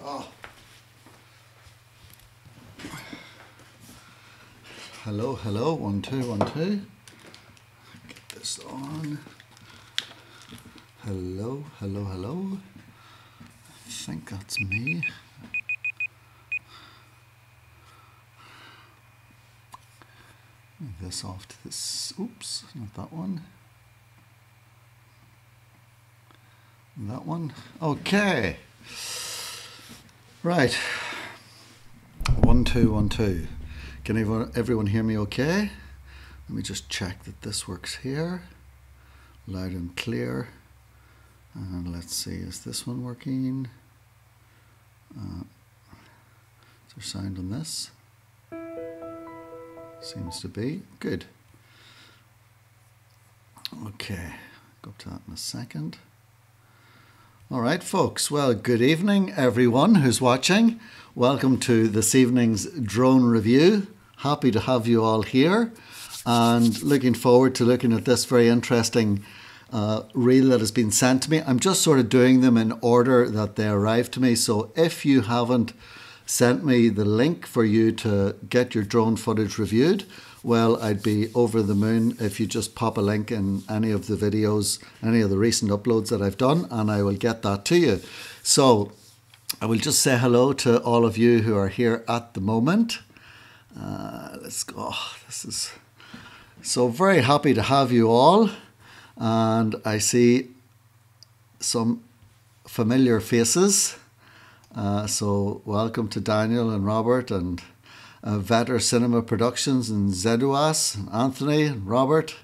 Oh. Hello, hello, 1 2 1 2. Get this on. Hello, hello, hello. I think that's me. Move this off to this. Oops, not that one. That one. Okay. Right. 1 2 1 2. Can everyone hear me okay? Let me just check that this works here. Loud and clear. And let's see, is this one working? Is there sound on this? Seems to be. Good. Okay, go up to that in a second. All right, folks. Well, good evening, everyone who's watching. Welcome to this evening's drone review. Happy to have you all here and looking forward to looking at this very interesting reel that has been sent to me. I'm just sort of doing them in order that they arrive to me. So if you haven't sent me the link for you to get your drone footage reviewed, well, I'd be over the moon if you just pop a link in any of the videos, any of the recent uploads that I've done, and I will get that to you. So I will just say hello to all of you who are here at the moment. Let's go. Oh, this is so very happy to have you all. And I see some familiar faces. So welcome to Daniel and Robert and Vetter Cinema Productions and Zeduas and Anthony and Robert,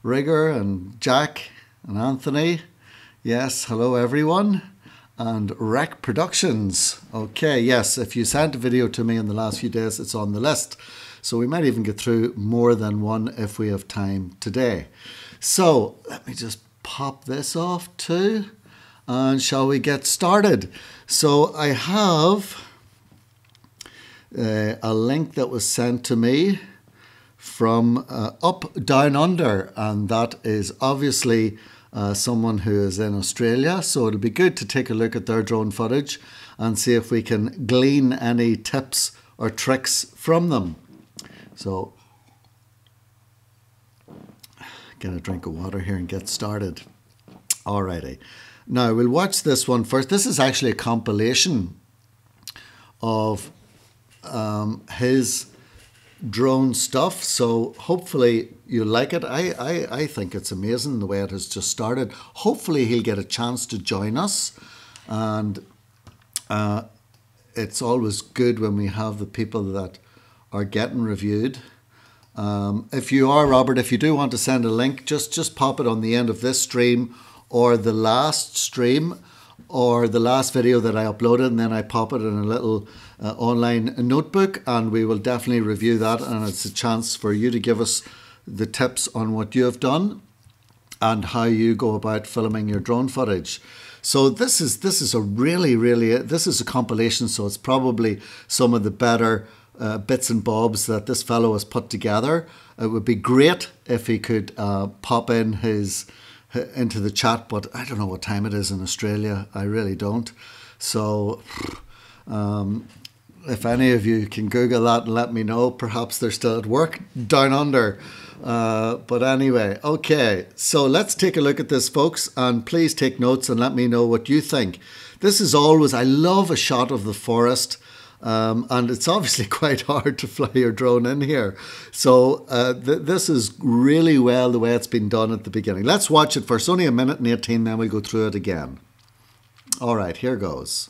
Rigger and Jack and Anthony. Yes, hello everyone. And Rec Productions. Okay, yes, if you sent a video to me in the last few days, it's on the list. So we might even get through more than one if we have time today. So let me just pop this off too. And shall we get started? So I have a link that was sent to me from Up Down Under, and that is obviously someone who is in Australia. So it'll be good to take a look at their drone footage and see if we can glean any tips or tricks from them. So get a drink of water here and get started. Alrighty. Now we'll watch this one first. This is actually a compilation of his drone stuff, so hopefully you like it. I think it's amazing the way it has just started. Hopefully he'll get a chance to join us, and it's always good when we have the people that are getting reviewed. If you are, Robert, if you do want to send a link, just pop it on the end of this stream or the last stream or the last video that I uploaded, and then I pop it in a little online notebook, and we will definitely review that, and it's a chance for you to give us the tips on what you have done and how you go about filming your drone footage. So this is a really this is a compilation, so it's probably some of the better bits and bobs that this fellow has put together. It would be great if he could pop in into the chat, but I don't know what time it is in Australia. I really don't. So if any of you can Google that and let me know, perhaps they're still at work down under. But anyway, okay, so let's take a look at this, folks, and please take notes and let me know what you think. This is always, I love a shot of the forest. And it's obviously quite hard to fly your drone in here. So this is really well the way it's been done at the beginning. Let's watch it first. Only 1 minute and 18, then we'll go through it again. All right, here goes.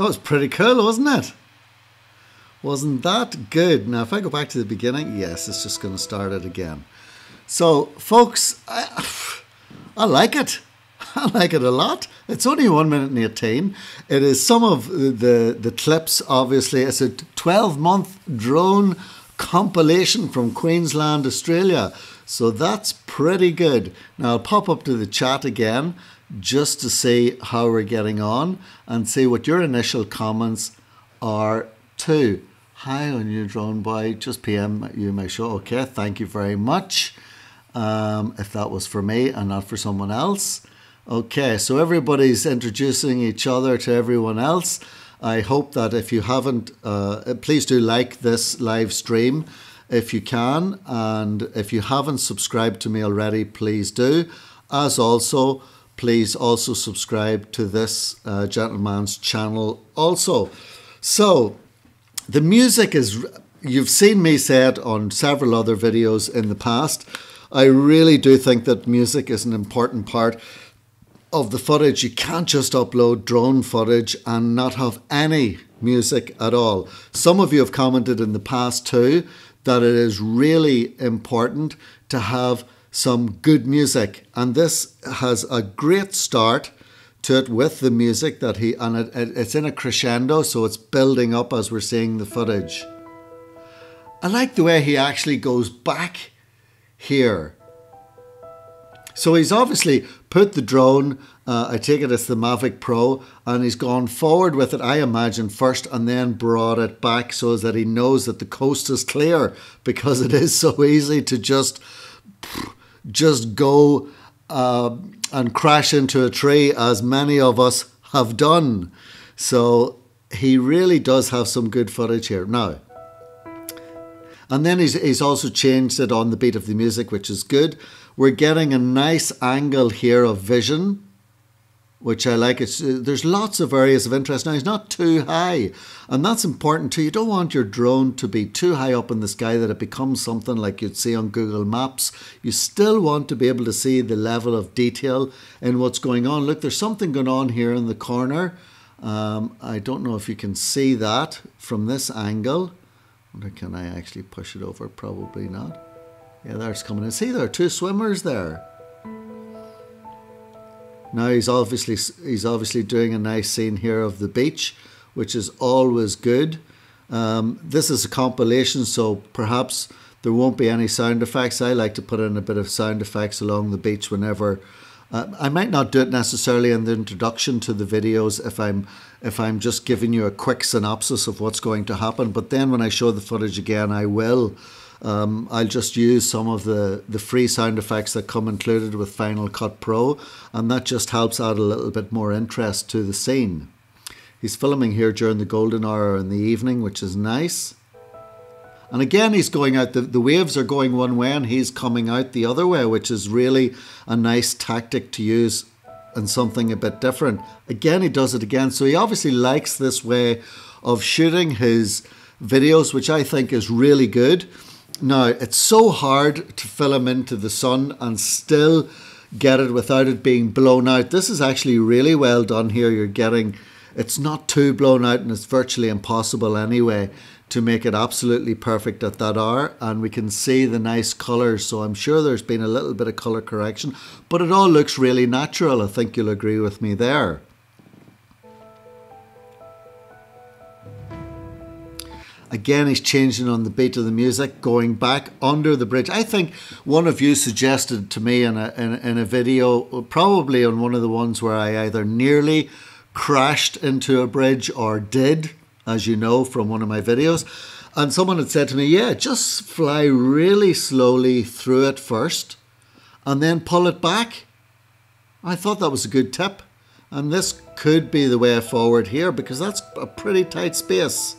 That was pretty cool, wasn't it? Wasn't that good? Now, if I go back to the beginning, yes, it's just going to start it again. So, folks, I like it. I like it a lot. It's only 1 minute and 18. It is some of the clips, obviously. It's a 12-month drone compilation from Queensland, Australia. So that's pretty good. Now, I'll pop up to the chat again just to see how we're getting on and see what your initial comments are too. Hi on you, Drone Boy. Just PM you my show. Okay, thank you very much. If that was for me and not for someone else. Okay, so everybody's introducing each other to everyone else. I hope that if you haven't, please do like this live stream if you can. And if you haven't subscribed to me already, please do. As also, please also subscribe to this gentleman's channel also. So, the music is, you've seen me say it on several other videos in the past. I really do think that music is an important part of the footage. You can't just upload drone footage and not have any music at all. Some of you have commented in the past too that it is really important to have some good music, and this has a great start to it with the music that it's in a crescendo, so it's building up as we're seeing the footage. I like the way he actually goes back here. So he's obviously put the drone, I take it it's the Mavic Pro, and he's gone forward with it, I imagine, first, and then brought it back so that he knows that the coast is clear, because it is so easy to just go and crash into a tree, as many of us have done. So he really does have some good footage here. Now, and then he's also changed it on the beat of the music, which is good. We're getting a nice angle here of vision, which I like. There's lots of areas of interest. Now, he's not too high, and that's important too. You don't want your drone to be too high up in the sky that it becomes something like you'd see on Google Maps. You still want to be able to see the level of detail in what's going on. Look, there's something going on here in the corner. I don't know if you can see that from this angle. Or can I actually push it over? Probably not. Yeah, there's coming in. See, there are two swimmers there. Now he's obviously doing a nice scene here of the beach, which is always good. This is a compilation, so perhaps there won't be any sound effects. I like to put in a bit of sound effects along the beach whenever. I might not do it necessarily in the introduction to the videos if I'm just giving you a quick synopsis of what's going to happen. But then when I show the footage again, I will. I'll just use some of the free sound effects that come included with Final Cut Pro, and that just helps add a little bit more interest to the scene. He's filming here during the golden hour in the evening, which is nice. And again, he's going out, the waves are going one way and he's coming out the other way, which is really a nice tactic to use and something a bit different. Again, he does it again. So he obviously likes this way of shooting his videos, which I think is really good. Now, it's so hard to film into the sun and still get it without it being blown out. This is actually really well done here. You're getting, it's not too blown out, and it's virtually impossible anyway to make it absolutely perfect at that hour. And we can see the nice colours, so I'm sure there's been a little bit of colour correction, but it all looks really natural. I think you'll agree with me there. Again, he's changing on the beat of the music, going back under the bridge. I think one of you suggested to me in a video, probably on one of the ones where I either nearly crashed into a bridge or did, as you know from one of my videos. And someone had said to me, yeah, just fly really slowly through it first and then pull it back. I thought that was a good tip. And this could be the way forward here, because that's a pretty tight space.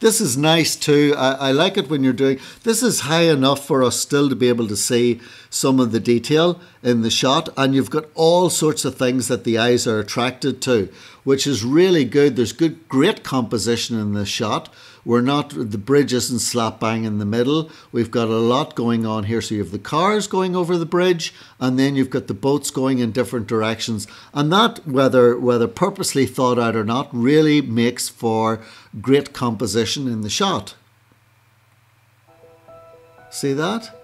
This is nice too. I like it when you're doing, this is high enough for us still to be able to see some of the detail. in the shot, and you've got all sorts of things that the eyes are attracted to, which is really good. There's great composition in this shot. The bridge isn't slap bang in the middle. We've got a lot going on here. So you have the cars going over the bridge, and then you've got the boats going in different directions. And that, whether purposely thought out or not, really makes for great composition in the shot. See that?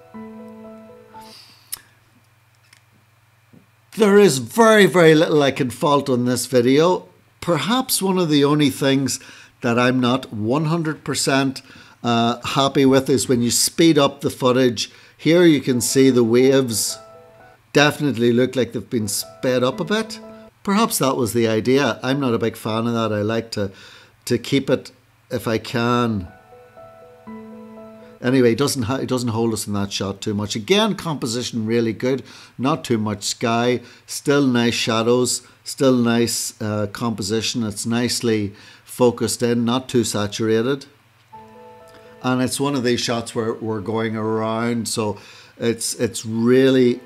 There is very, very little I can fault on this video. Perhaps one of the only things that I'm not 100% happy with is when you speed up the footage. Here you can see the waves definitely look like they've been sped up a bit. Perhaps that was the idea. I'm not a big fan of that. I like to keep it if I can. Anyway, it doesn't hold us in that shot too much. Again, composition really good. Not too much sky. Still nice shadows. Still nice composition. It's nicely focused in, not too saturated. And it's one of these shots where we're going around, so it's really,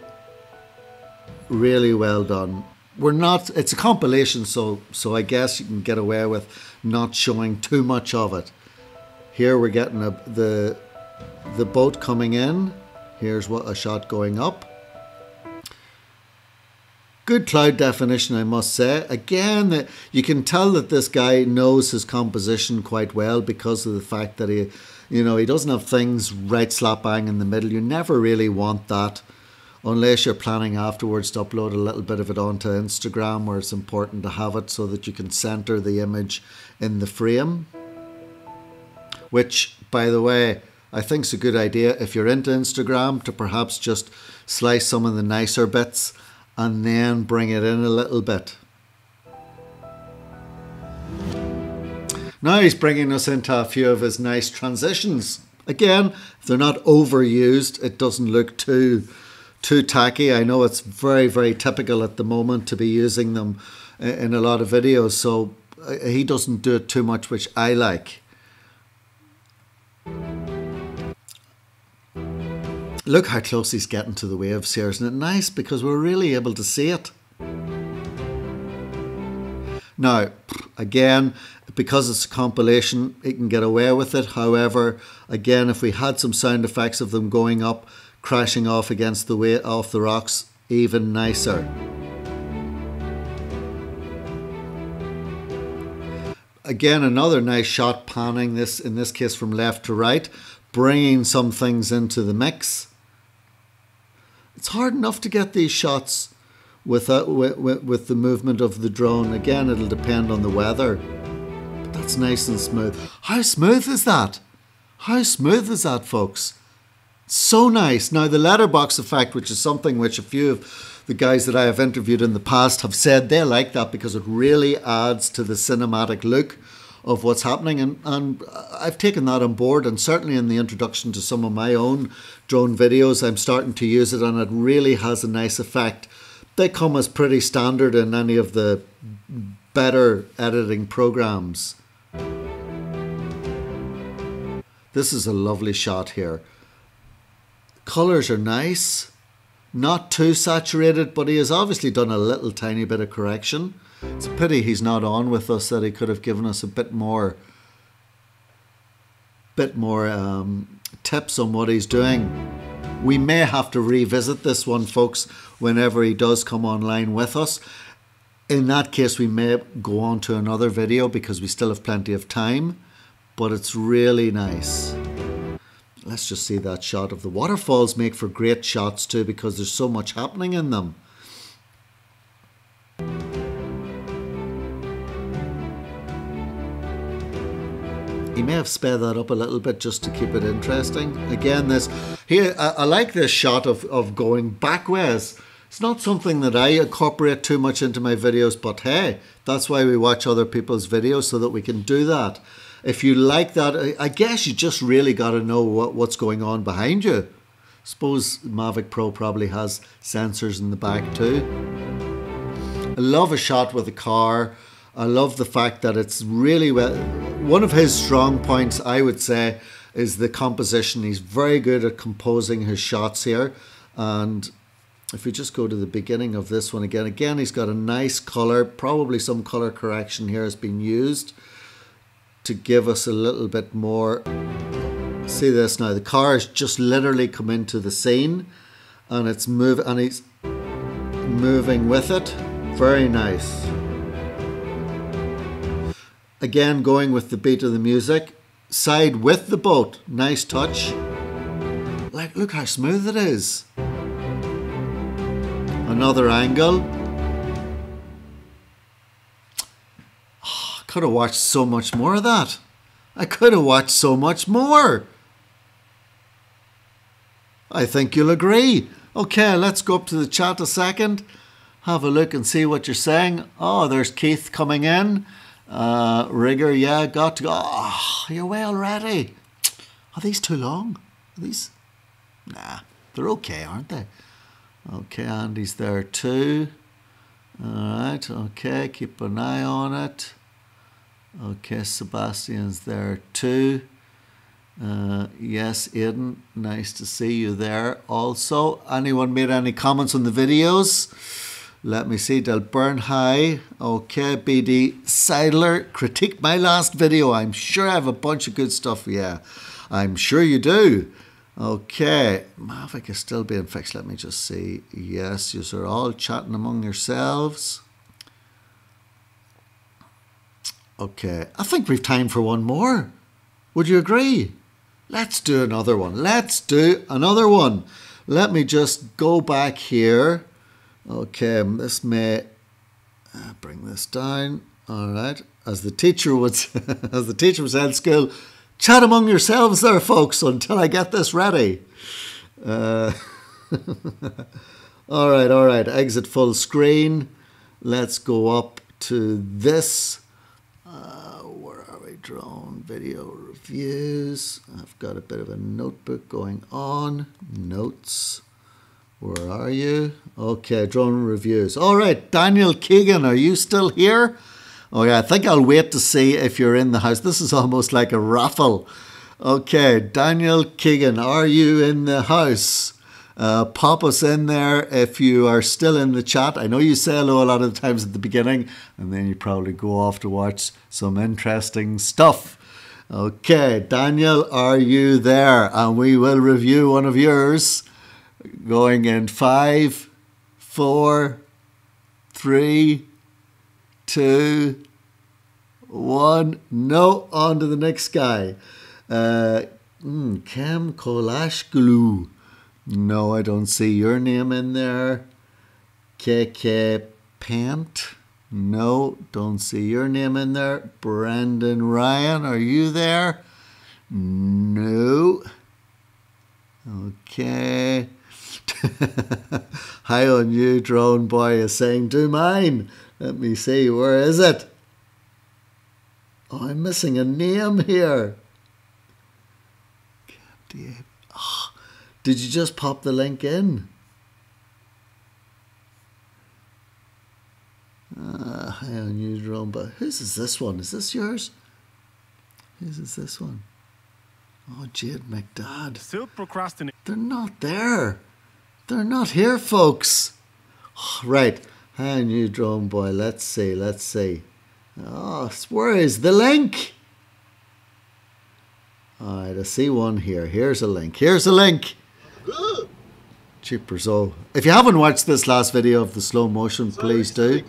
really well done. It's a compilation, so I guess you can get away with not showing too much of it. Here we're getting the boat coming in. Here's a shot going up. Good cloud definition, I must say. Again, you can tell that this guy knows his composition quite well because of the fact that he doesn't have things right slap bang in the middle. You never really want that unless you're planning afterwards to upload a little bit of it onto Instagram, where it's important to have it so that you can center the image in the frame. Which, by the way, I think is a good idea if you're into Instagram, to perhaps just slice some of the nicer bits and then bring it in a little bit. Now he's bringing us into a few of his nice transitions. Again, if they're not overused, it doesn't look too tacky. I know it's very, very typical at the moment to be using them in a lot of videos, so he doesn't do it too much, which I like. Look how close he's getting to the waves here. Isn't it nice? Because we're really able to see it. Now, again, because it's a compilation, he can get away with it. However, again, if we had some sound effects of them going up, crashing off against off the rocks, even nicer. Again, another nice shot panning this, in this case from left to right, bringing some things into the mix. It's hard enough to get these shots with the movement of the drone. Again, it'll depend on the weather. But that's nice and smooth. How smooth is that? How smooth is that, folks? So nice. Now, the letterbox effect, which is something which a few of the guys that I have interviewed in the past have said they like that because it really adds to the cinematic look of what's happening, and I've taken that on board, and certainly in the introduction to some of my own drone videos I'm starting to use it, and it really has a nice effect. They come as pretty standard in any of the better editing programs. This is a lovely shot here. Colours are nice, not too saturated, but he has obviously done a little tiny bit of correction. It's a pity he's not on with us, that he could have given us a bit more tips on what he's doing. We may have to revisit this one, folks, whenever he does come online with us. In that case, we may go on to another video because we still have plenty of time, but it's really nice. Let's just see that shot of the waterfalls. Make for great shots too because there's so much happening in them. He may have sped that up a little bit just to keep it interesting. Again, I like this shot of going backwards. It's not something that I incorporate too much into my videos, but hey, that's why we watch other people's videos, so that we can do that. If you like that, I guess you just really got to know what's going on behind you. I suppose Mavic Pro probably has sensors in the back too. I love a shot with a car. I love the fact that it's really well. One of his strong points, I would say, is the composition. He's very good at composing his shots here, and if we just go to the beginning of this one again, he's got a nice colour. Probably some colour correction here has been used to give us a little bit more. See this now, the car has just literally come into the scene and it's moving, and he's moving with it. Very nice. Again, going with the beat of the music. Side with the boat. Nice touch. Like, look how smooth it is. Another angle. Oh, I could have watched so much more of that. I could have watched so much more. I think you'll agree. Okay, let's go up to the chat a second. Have a look and see what you're saying. Oh, there's Keith coming in. Rigger, yeah, got to go. Oh, you're way already. Are these too long? Are these? Nah, they're okay, aren't they? Okay, Andy's there too. Alright, okay, keep an eye on it. Okay, Sebastian's there too. Yes, Aidan, nice to see you there also. Anyone made any comments on the videos? Let me see. Del Burn, hi. Okay, BD Seidler, critique my last video. I'm sure I have a bunch of good stuff. Yeah, I'm sure you do. Okay, Mavic is still being fixed. Let me just see. Yes, you are all chatting among yourselves. Okay, I think we've time for one more. Would you agree? Let's do another one. Let's do another one. Let me just go back here. Okay, this may bring this down. All right, as the teacher would, as the teacher would say in school, chat among yourselves there, folks, until I get this ready. All right. Exit full screen. Let's go up to this. Where are we? Drone video reviews. I've got a bit of a notebook going on. Notes. Where are you? Okay, drone reviews. All right, Daniel Keegan, are you still here? Okay, I think I'll wait to see if you're in the house. This is almost like a raffle. Okay, Daniel Keegan, are you in the house? Pop us in there if you are still in the chat. I know you say hello a lot of the times at the beginning, and then you probably go off to watch some interesting stuff. Okay, Daniel, are you there? And we will review one of yours. Going in 5, 4, 3, 2, 1. No, on to the next guy. Cam Kolashglu. No, I don't see your name in there. KK Pant. No, don't see your name in there. Brandon Ryan, are you there? No. Okay. Hi on you, Drone Boy is saying, do mine. Let me see, where is it? Oh, I'm missing a name here. Oh, did you just pop the link in? Hi on you, Drone Boy. Whose is this one? Is this yours? Whose is this one? Oh, Jade McDad. Still procrastinating. They're not there. They're not here, folks. Oh, right. Hi on you, Drone Boy. Let's see. Oh, where is the link? All right, I see one here. Here's a link. Cheapers. Oh, if you haven't watched this last video of the slow motion, please do.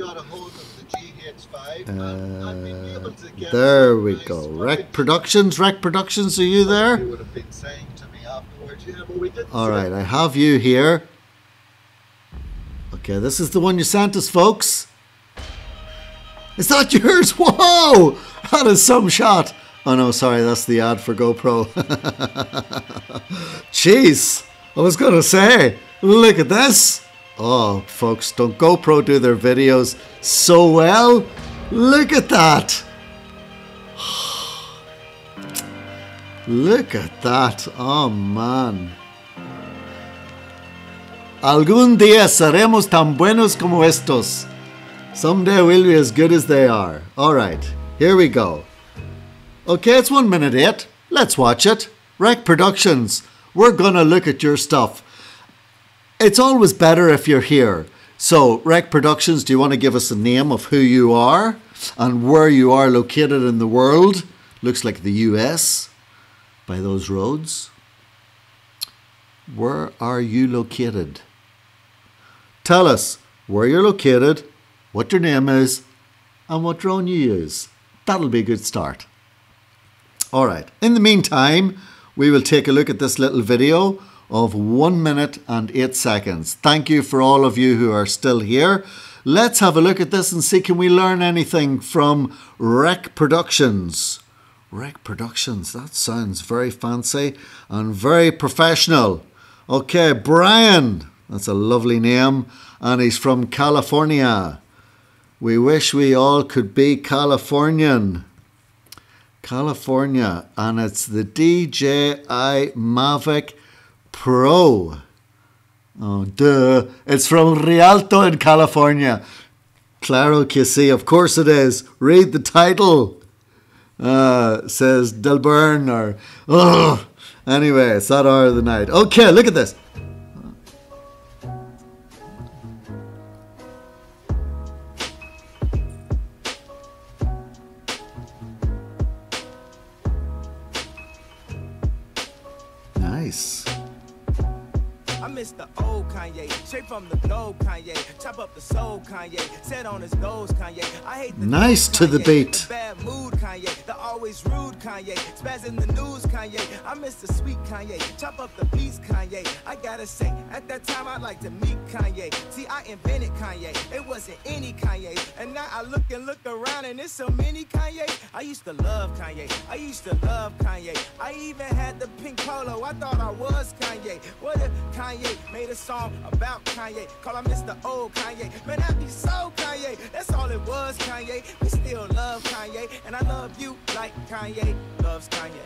There we go. Rec Productions, are you there? All right, I have you here. Okay, this is the one you sent us, folks. Is that yours? Whoa! That is some shot. Oh no, sorry, that's the ad for GoPro. Jeez, I was going to say, look at this. Oh, folks, don't GoPro do their videos so well? Look at that. Look at that. Oh, man. Algún día seremos tan buenos como estos. Someday we'll be as good as they are. All right, here we go. Okay, it's 1:08. Let's watch it. Rec Productions, we're going to look at your stuff. it's always better if you're here. So, Rec Productions, do you want to give us a name of who you are and where you are located in the world? Looks like the US by those roads. Where are you located? Tell us where you're located, what your name is, and what drone you use. That'll be a good start. All right. In the meantime, we will take a look at this little video of 1 minute and 8 seconds. Thank you for all of you who are still here. Let's have a look at this and see, can we learn anything from Rec Productions? Rec Productions, that sounds very fancy and very professional. Okay, Brian, that's a lovely name, and he's from California. We wish we all could be Californian. California, and it's the DJI Mavic Pro. Oh, duh. It's from Rialto in California. Claro que sí, of course it is. Read the title. Says Delburn or... Oh. Anyway, it's that hour of the night. Okay, look at this. Nice. I miss the old Kanye, straight from the globe Kanye, chop up the soul Kanye, set on his goals Kanye. I hate the nice to the beat. The bad mood Kanye, the always rude Kanye, spaz in the news Kanye. I miss the sweet Kanye, chop up the beats Kanye. I gotta say, at that time I'd like to meet Kanye. See, I invented Kanye, it wasn't any Kanye, and now I look around and there's so many Kanye. I used to love Kanye, I used to love Kanye. I even had the pink polo, I thought I was Kanye. What if Kanye made a song about Kanye? Call him Mr. Old Kanye. Man, that'd be so Kanye. That's all it was, Kanye. We still love Kanye, and I love you like Kanye loves Kanye.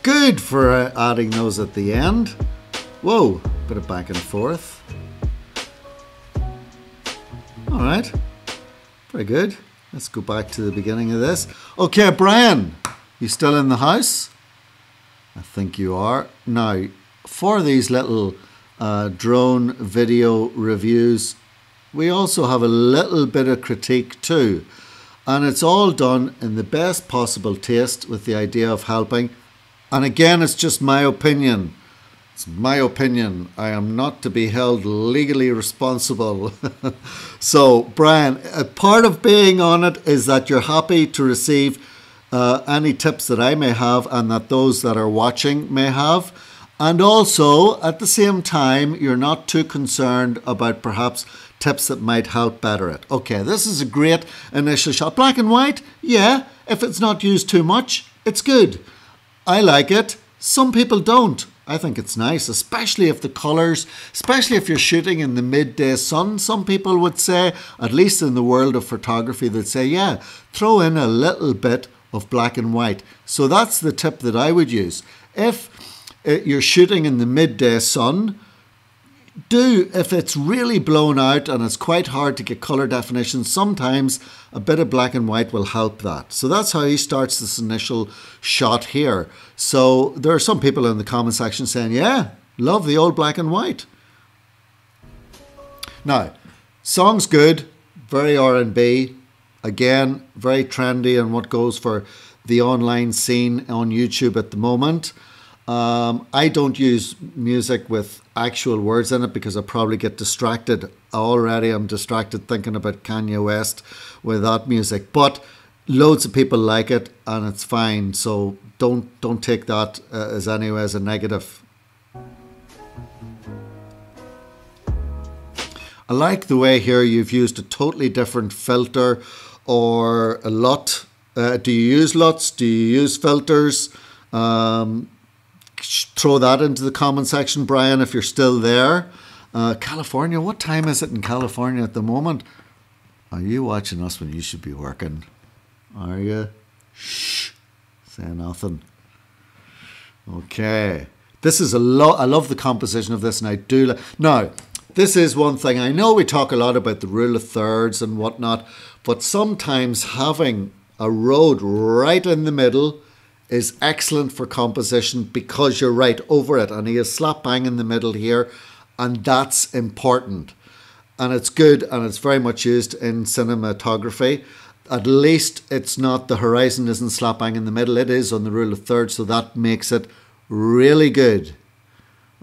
Good for adding those at the end. Whoa, bit of back and forth. All right, very good. Let's go back to the beginning of this. Okay, Brian, you still in the house? I think you are. Now, for these little drone video reviews, we also have a little bit of critique too. And it's all done in the best possible taste with the idea of helping. And again, it's just my opinion. It's my opinion. I am not to be held legally responsible. So, Brian, a part of being on it is that you're happy to receive any tips that I may have and that those that are watching may have. And also, at the same time, you're not too concerned about perhaps tips that might help better it. Okay, this is a great initial shot. Black and white, yeah, if it's not used too much, it's good. I like it. Some people don't. I think it's nice, especially if the colours, especially if you're shooting in the midday sun. Some people would say, at least in the world of photography, they'd say, yeah, throw in a little bit of black and white. So that's the tip that I would use. If you're shooting in the midday sun, if it's really blown out and it's quite hard to get colour definition, sometimes a bit of black and white will help that. So that's how he starts this initial shot here. So there are some people in the comment section saying, yeah, love the old black and white. Now, song's good, very R&B. Again, very trendy and what goes for the online scene on YouTube at the moment. I don't use music with actual words in it because I probably get distracted. Already I'm distracted thinking about Kanye West with that music. But loads of people like it and it's fine. So don't take that as a negative. I like the way here you've used a totally different filter or a LUT. Do you use LUTs? Do you use filters? Throw that into the comment section, Brian, if you're still there. California, what time is it in California at the moment? Are you watching us when you should be working? Are you? Shh. Say nothing. Okay. This is I love the composition of this, and I do. Now, this is one thing. I know we talk a lot about the rule of thirds and whatnot, but sometimes having a road right in the middle is excellent for composition because you're right over it. And he is slap bang in the middle here. And that's important. And it's good, and it's very much used in cinematography. At least it's not, the horizon isn't slap bang in the middle. It is on the rule of thirds, so that makes it really good.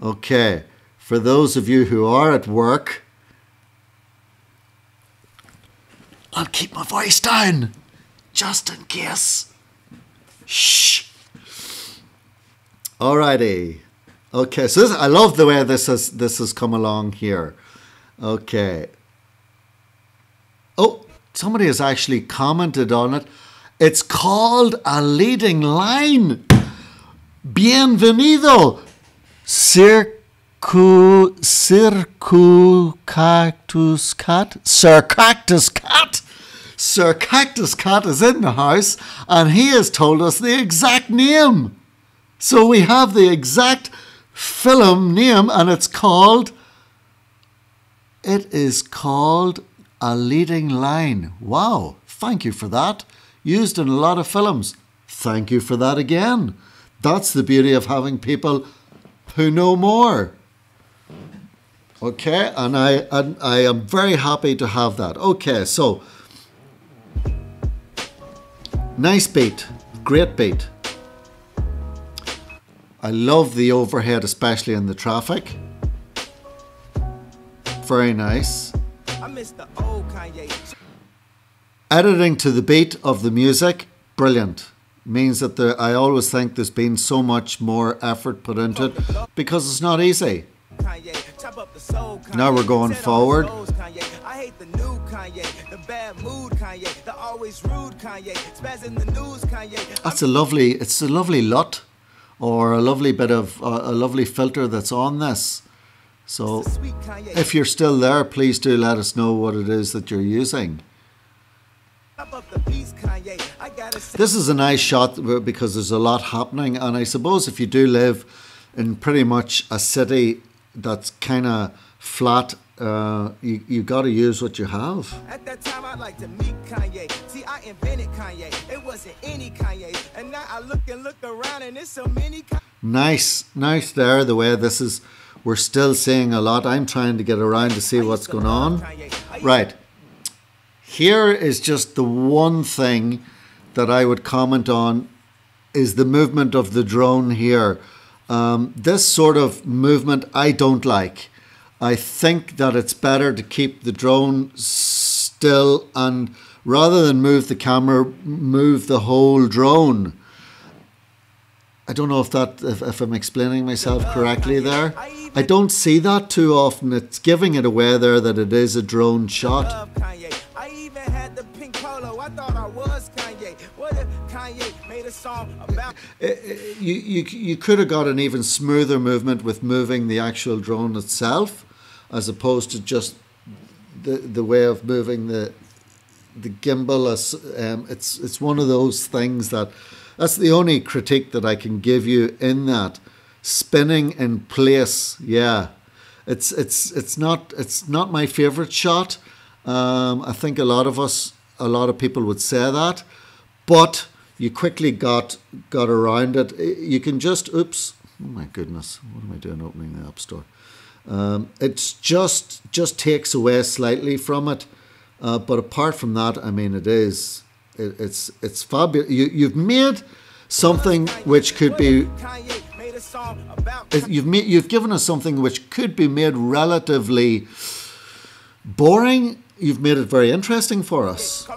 Okay, for those of you who are at work, I'll keep my voice down, just in case. Shh. Alrighty. Okay, so I love the way this has come along here. Okay. Oh, somebody has actually commented on it. It's called a leading line. Bienvenido, Circu Cactus Cat. Sir Cactus Cat. Sir Cactus Cat is in the house, and he has told us the exact name. So we have the exact film name, and it is called A Leading Line. Wow, thank you for that. Used in a lot of films. Thank you for that again. That's the beauty of having people who know more. Okay, and I am very happy to have that. Okay, so nice beat, great beat. I love the overhead, especially in the traffic. Very nice. Editing to the beat of the music, brilliant. Means that I always think there's been so much more effort put into it because it's not easy. Now we're going forward. I hate the new Kanye, the bad mood Kanye, the always rude Kanye, spazzing the news Kanye. That's a lovely LUT, or a lovely bit of a lovely filter that's on this. So if you're still there, please do let us know what it is that you're using. This is a nice shot because there's a lot happening, and I suppose if you do live in pretty much a city that's kind of flat, you got to use what you have. At that time, I'd like to meet Kanye. See, I invented Kanye. It wasn't any Kanye, and now I look around, and there's so many. Nice there. The way this is, we're still seeing a lot. I'm trying to get around to see what's going on. Right. Here is just the one thing that I would comment on is the movement of the drone here. This sort of movement I don't like. I think that it's better to keep the drone still, and rather than move the camera, move the whole drone. I don't know if I'm explaining myself correctly there. I don't see that too often. It's giving it away there that it is a drone shot. I even had the pink polo. I thought I was Kanye. What if Kanye made a song about? You could have got an even smoother movement with moving the actual drone itself, as opposed to just the way of moving the gimbal. It's one of those things that's the only critique that I can give you in that. Spinning in place, yeah. It's not my favorite shot. I think a lot of people would say that, but you quickly got around it. You can just, oops, oh my goodness, what am I doing opening the App Store? It's just takes away slightly from it, but apart from that, I mean, it's fabulous. You've made something which could be. You've given us something which could be made relatively boring. You've made it very interesting for us.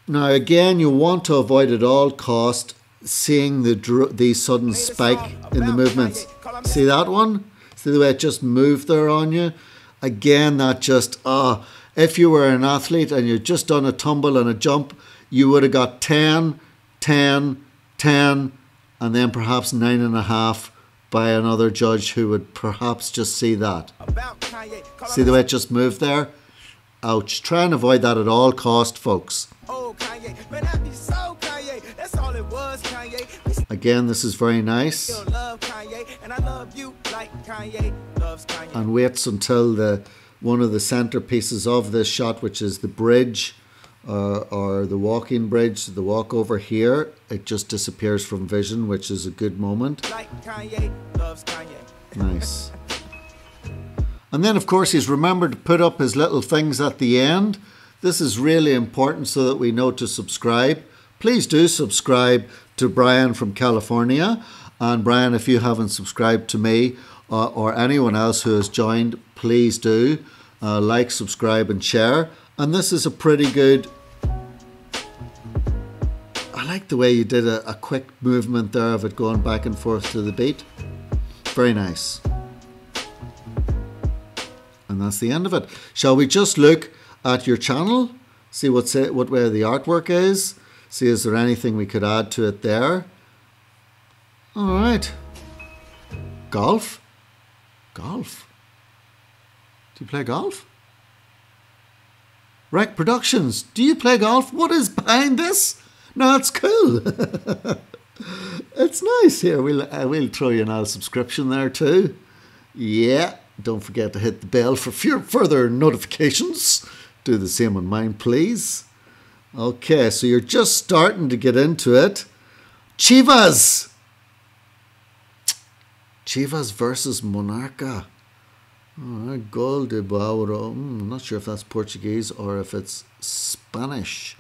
Now again, you want to avoid at all cost seeing the sudden spike in the movements. See that one? See the way it just moved there on you? Again, that just, if you were an athlete and you'd just done a tumble and a jump, you would have got 10, 10, 10, and then perhaps 9.5 by another judge who would perhaps just see that. See the way it just moved there? Ouch. Try and avoid that at all cost, folks. Again, this is very nice. And waits until one of the centerpieces of this shot, which is the bridge or the walking bridge, the walk over here, it just disappears from vision, which is a good moment. Like Kanye loves Kanye. Nice. And then, of course, he's remembered to put up his little things at the end. This is really important so that we know to subscribe. Please do subscribe to Brian from California. And Brian, if you haven't subscribed to me or anyone else who has joined, please do like, subscribe and share. And this is a pretty good... I like the way you did a quick movement there of it going back and forth to the beat. Very nice. And that's the end of it. Shall we just look at your channel? See what where the artwork is? See, is there anything we could add to it there? All right. Golf? Golf? Do you play golf? Rec Productions. Do you play golf? What is behind this? No, it's cool. It's nice here. We'll throw you another subscription there too. Yeah. Don't forget to hit the bell for further notifications. Do the same on mine, please. Okay, so you're just starting to get into it. Chivas! Chivas versus Monarca. Gol de Bauro. I'm not sure if that's Portuguese or if it's Spanish.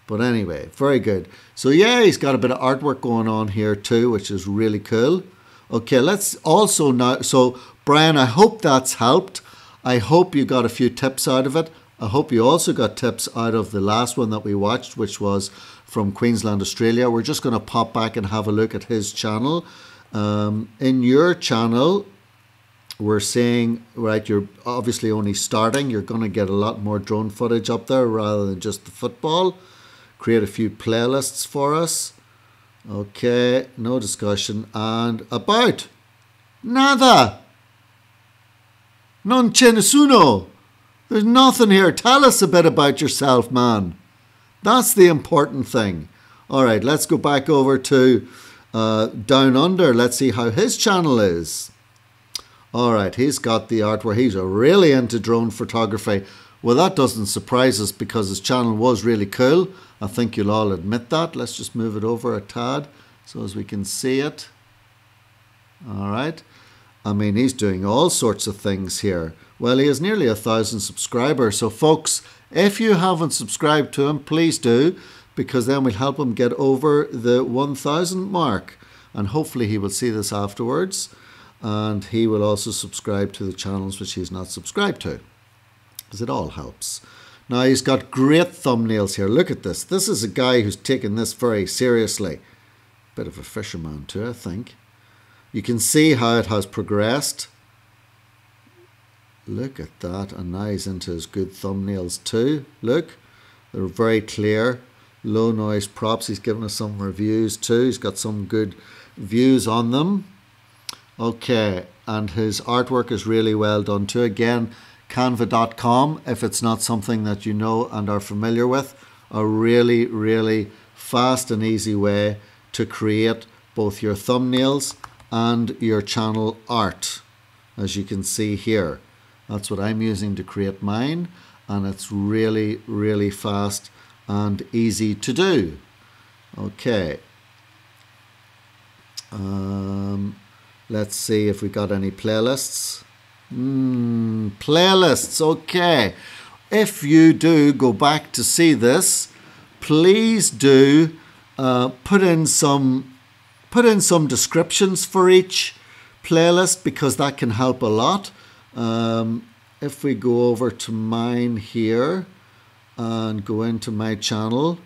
But anyway, very good. So yeah, he's got a bit of artwork going on here too, which is really cool. Okay, let's also now... So, Brian, I hope that's helped. I hope you got a few tips out of it. I hope you also got tips out of the last one that we watched, which was from Queensland, Australia. We're just going to pop back and have a look at his channel. In your channel, we're saying, right, you're obviously only starting. You're going to get a lot more drone footage up there rather than just the football. Create a few playlists for us. Okay, no discussion. And about nada. Non c'è nessuno. There's nothing here. Tell us a bit about yourself, man. That's the important thing. All right, let's go back over to Down Under. Let's see how his channel is. All right, he's got the art where he's really into drone photography. Well, that doesn't surprise us because his channel was really cool. I think you'll all admit that. Let's just move it over a tad so as we can see it. All right. I mean, he's doing all sorts of things here. Well, he has nearly 1,000 subscribers. So, folks, if you haven't subscribed to him, please do, because then we'll help him get over the 1,000 mark. And hopefully he will see this afterwards. And he will also subscribe to the channels which he's not subscribed to, because it all helps. Now, he's got great thumbnails here. Look at this. This is a guy who's taken this very seriously. Bit of a fisherman too, I think. You can see how it has progressed. Look at that. And now he's into his good thumbnails too. Look, they're very clear. Low noise props. He's given us some reviews too. He's got some good views on them. Okay, and his artwork is really well done too. Again, Canva.com, if it's not something that you know and are familiar with, a really, really fast and easy way to create both your thumbnails and your channel art, as you can see here. That's what I'm using to create mine, and it's really, really fast and easy to do. Okay. Let's see if we got any playlists. Playlists, okay. If you do go back to see this, please do put in some descriptions for each playlist, because that can help a lot. If we go over to mine here and go into my channel,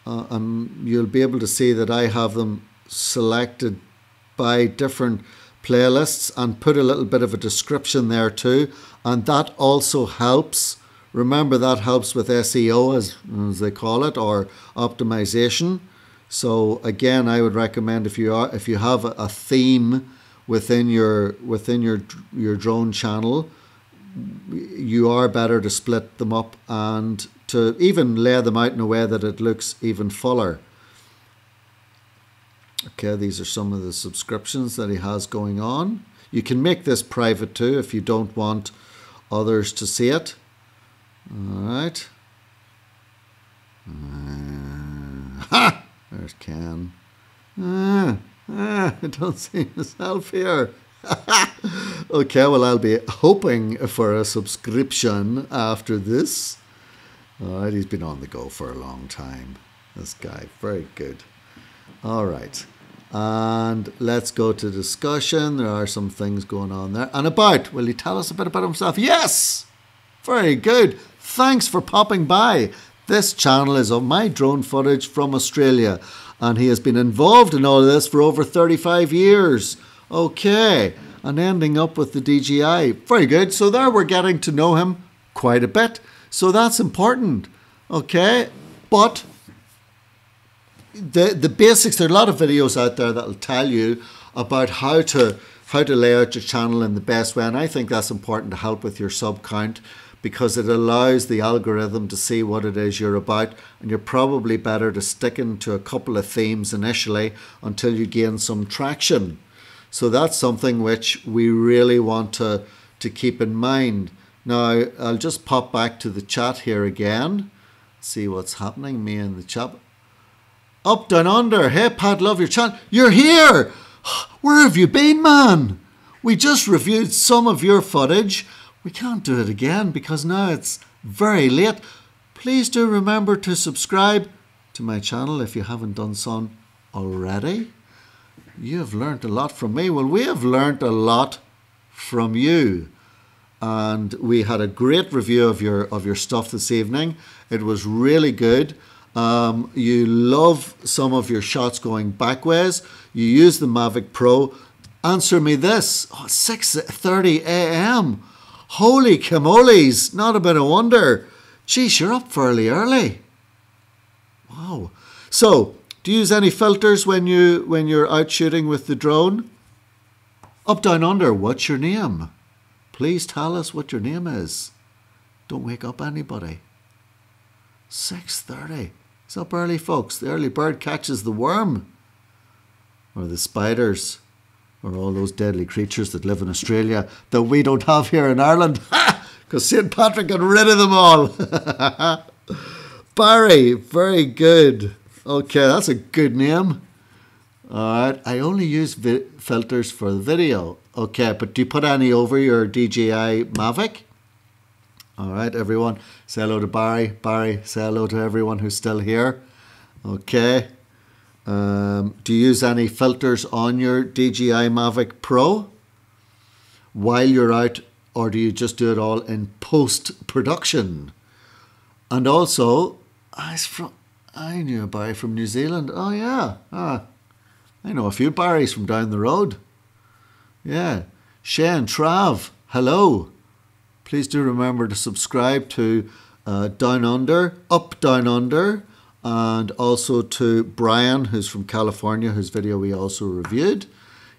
you'll be able to see that I have them selected by different playlists and put a little bit of a description there too, and that also helps. Remember, that helps with SEO, as they call it, or optimization. So again, I would recommend if you have a theme within your drone channel, you are better to split them up and to even lay them out in a way that it looks even fuller. Okay, these are some of the subscriptions that he has going on. You can make this private too if you don't want others to see it. All right. Ha! There's Ken. I don't see myself here. Okay, well, I'll be hoping for a subscription after this. All right, he's been on the go for a long time. This guy, very good. All right, and let's go to discussion. There are some things going on there. And about, will he tell us a bit about himself? Yes! Very good. Thanks for popping by. This channel is of my drone footage from Australia, and he has been involved in all of this for over 35 years. Okay, and ending up with the DJI. Very good. So there we're getting to know him quite a bit. So that's important. Okay, but the basics, there are a lot of videos out there that will tell you about how to lay out your channel in the best way, and I think that's important to help with your sub count, because it allows the algorithm to see what it is you're about, and you're probably better to stick into a couple of themes initially until you gain some traction. So that's something which we really want to keep in mind. Now, I'll just pop back to the chat here again, see what's happening, me and the chat. Up, down, under. Hey, Pat, love your channel. You're here. Where have you been, man? We just reviewed some of your footage. We can't do it again because now it's very late. Please do remember to subscribe to my channel if you haven't done so already. You have learned a lot from me. Well, we have learned a lot from you. And we had a great review of your stuff this evening. It was really good. You love some of your shots going backways. You use the Mavic Pro. Answer me this. Oh, 6:30 a.m. Holy camoles. Not a bit of wonder. Geez, you're up fairly early. Wow. So, do you use any filters when you're out shooting with the drone? Up, down, under. What's your name? Please tell us what your name is. Don't wake up anybody. 6:30. It's up early, folks. The early bird catches the worm. Or the spiders. Or all those deadly creatures that live in Australia that we don't have here in Ireland. Because St. Patrick got rid of them all. Barry, very good. Okay, that's a good name. All right, I only use filters for the video. Okay, but do you put any over your DJI Mavic? All right, everyone, say hello to Barry. Barry, say hello to everyone who's still here. Okay. Do you use any filters on your DJI Mavic Pro while you're out, or do you just do it all in post-production? And also, I knew a Barry from New Zealand. Oh, yeah. I know a few Barrys from down the road. Yeah. Shane, Trav, hello. Please do remember to subscribe to Down Under, Up, Down Under, and also to Brian, who's from California, whose video we also reviewed.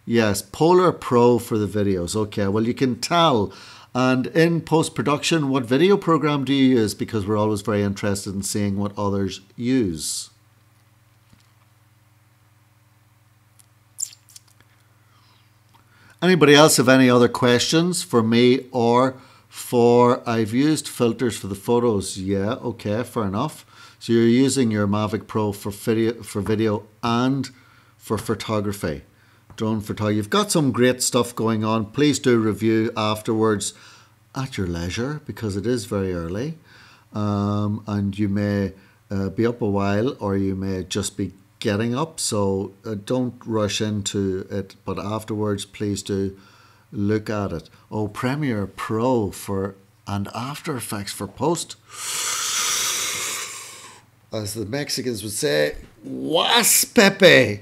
Yes, Polar Pro for the videos. Okay, well, you can tell. And in post-production, what video program do you use? Because we're always very interested in seeing what others use. Anybody else have any other questions for me or for I've used filters for the photos? Yeah, okay, fair enough. So you're using your Mavic Pro for video and for photography, drone photography. You've got some great stuff going on. Please do review afterwards at your leisure because it is very early, and you may be up a while or you may just be getting up. So don't rush into it, but afterwards, please do look at it. Oh, Premiere Pro and After Effects for post. As the Mexicans would say, was Pepe.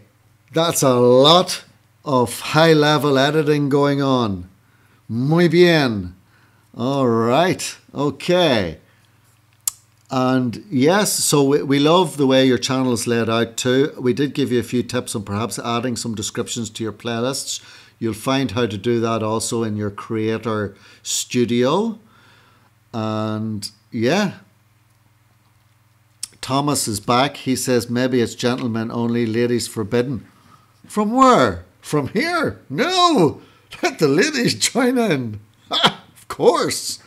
That's a lot of high-level editing going on. Muy bien. All right. Okay. And yes, so we love the way your channel is laid out too. We did give you a few tips on perhaps adding some descriptions to your playlists. You'll find how to do that also in your Creator Studio. And yeah. Thomas is back. He says maybe it's gentlemen only, ladies forbidden. From where? From here? No! Let the ladies join in. Of course.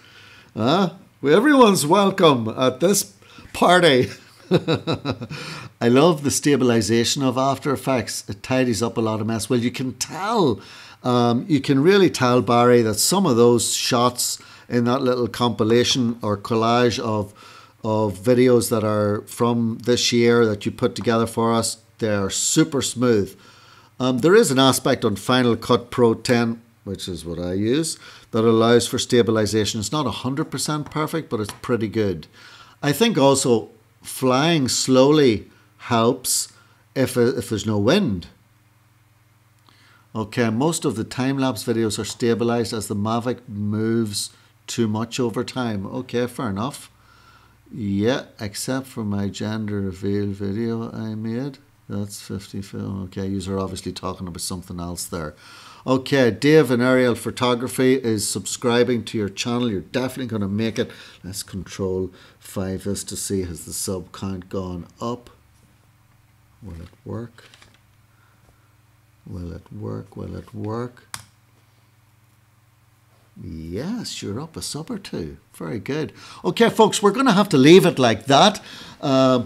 Everyone's welcome at this party. I love the stabilization of After Effects. It tidies up a lot of mess. Well, you can tell, you can really tell, Barry, that some of those shots in that little compilation or collage of videos that are from this year that you put together for us, they're super smooth. There is an aspect on Final Cut Pro 10, which is what I use, that allows for stabilization. It's not 100% perfect, but it's pretty good. I think also flying slowly helps if there's no wind. Okay, most of the time-lapse videos are stabilized as the Mavic moves too much over time. Okay, fair enough. Yeah, except for my gender reveal video I made. That's 50 film. Okay, you're obviously talking about something else there. Okay, Dave in Aerial Photography is subscribing to your channel. You're definitely going to make it. Let's control 5 this to see has the sub count gone up. Will it work? Will it work? Will it work? Yes, you're up a sub or two. Very good. Okay, folks, we're going to have to leave it like that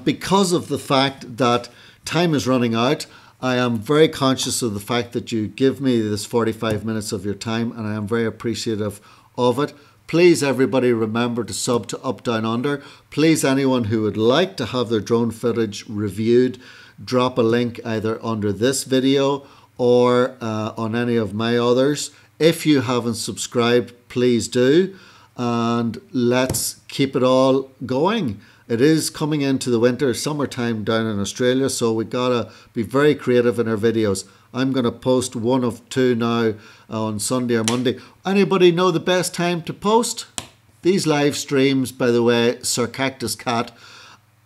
because of the fact that time is running out. I am very conscious of the fact that you give me this 45 minutes of your time, and I am very appreciative of it. Please, everybody, remember to sub to Up Down Under. Please, anyone who would like to have their drone footage reviewed, drop a link either under this video or on any of my others. If you haven't subscribed, please do, and let's keep it all going. It is coming into the winter, summertime down in Australia, so we gotta be very creative in our videos. I'm gonna post one of two now on Sunday or Monday. Anybody know the best time to post? These live streams, by the way, Sir Cactus Cat,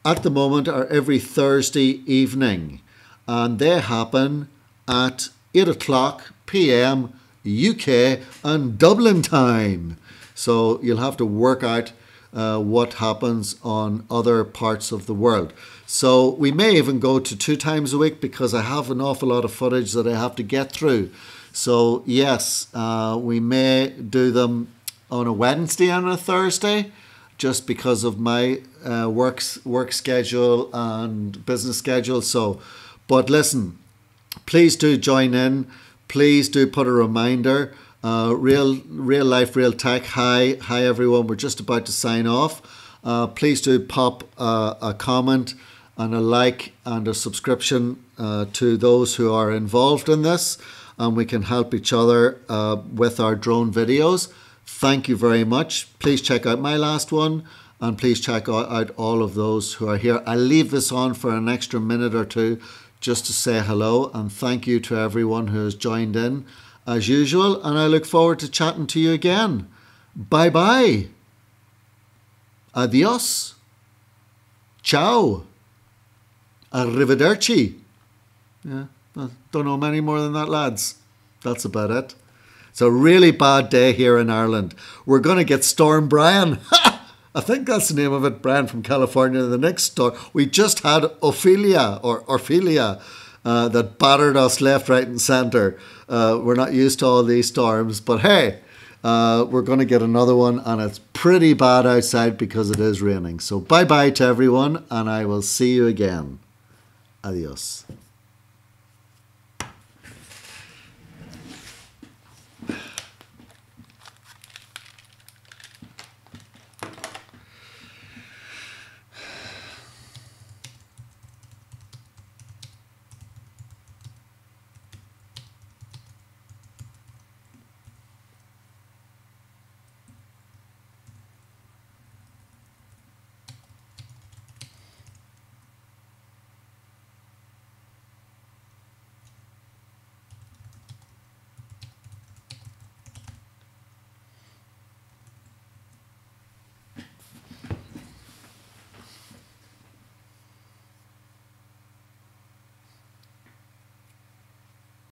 at the moment are every Thursday evening, and they happen at 8 o'clock p.m. UK and Dublin time. So you'll have to work out what happens on other parts of the world. So we may even go to 2 times a week because I have an awful lot of footage that I have to get through. So yes, we may do them on a Wednesday and a Thursday just because of my work schedule and business schedule. So, but listen, please do join in. Please do put a reminder. Real life, real tech. Hi everyone. We're just about to sign off. Please do pop a comment and a like and a subscription to those who are involved in this, and we can help each other with our drone videos. Thank you very much. Please check out my last one, and please check out all of those who are here. I'll leave this on for an extra minute or two just to say hello and thank you to everyone who has joined in as usual, and I look forward to chatting to you again. Bye bye. Adios. Ciao. Arrivederci. Yeah, don't know many more than that, lads. That's about it. It's a really bad day here in Ireland. We're going to get Storm Brian. I think that's the name of it, Brian from California. The next storm. We just had Ophelia that battered us left, right and centre. We're not used to all these storms, but hey, we're going to get another one, and it's pretty bad outside because it is raining. So bye-bye to everyone, and I will see you again. Adios.